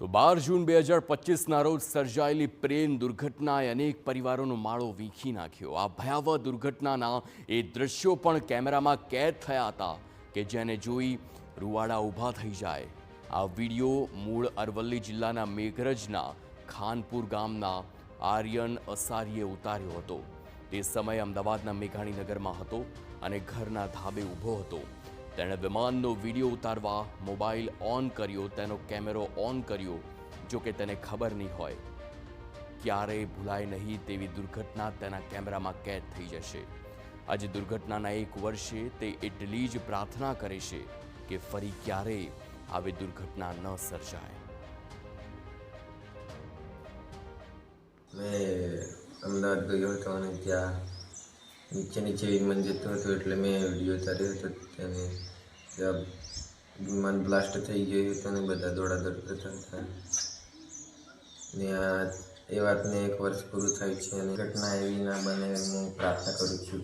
તો 12 જૂન 2025ના રોજ સર્જાયેલી પ્લેન દુર્ઘટનાએ અનેક પરિવારોનો માળો વીખી નાખ્યો। આ ભયાવહ દુર્ઘટનાના એ દ્રશ્યો પણ કેમેરામાં કેદ થયા હતા કે જેને જોઈ રૂવાડા ઊભા થઈ જાય। આ વિડીયો મૂળ અરવલ્લી જિલ્લાના મેઘરજના ખાનપુર ગામના આર્યન અસારીએ ઉતાર્યો હતો। તે સમયે અમદાવાદના મેઘાણીનગરમાં હતો અને ઘરના ધાબે ઊભો હતો। તેણે વિમાનનો વિડીયો ઉતારવા મોબાઈલ ઓન કર્યો, તેનો કેમેરો ઓન કર્યો। જો કે તેને ખબર નહીં હોય ક્યારેય ભૂલાય નહીં તેવી દુર્ઘટના તેના કેમેરામાં કેદ થઈ જશે। આજે દુર્ઘટનાના 1 વર્ષે તે એટલી જ પ્રાર્થના કરે છે કે ફરી ક્યારેય આવી દુર્ઘટના ન સર્જાય। मैं अहमदाबाद गयो હતો અને ત્યાં નીચે વિમાન જતો હતો એટલે મેં વિડીયો ઉતાર્યો હતો। તેને ત્યાં વિમાન બ્લાસ્ટ થઈ ગયું હતું અને બધા દોડાદોડ કરતા હતા ને એ વાતને 1 વર્ષ પૂરું થાય છે અને ઘટના એવી ના બને હું પ્રાર્થના કરું છું।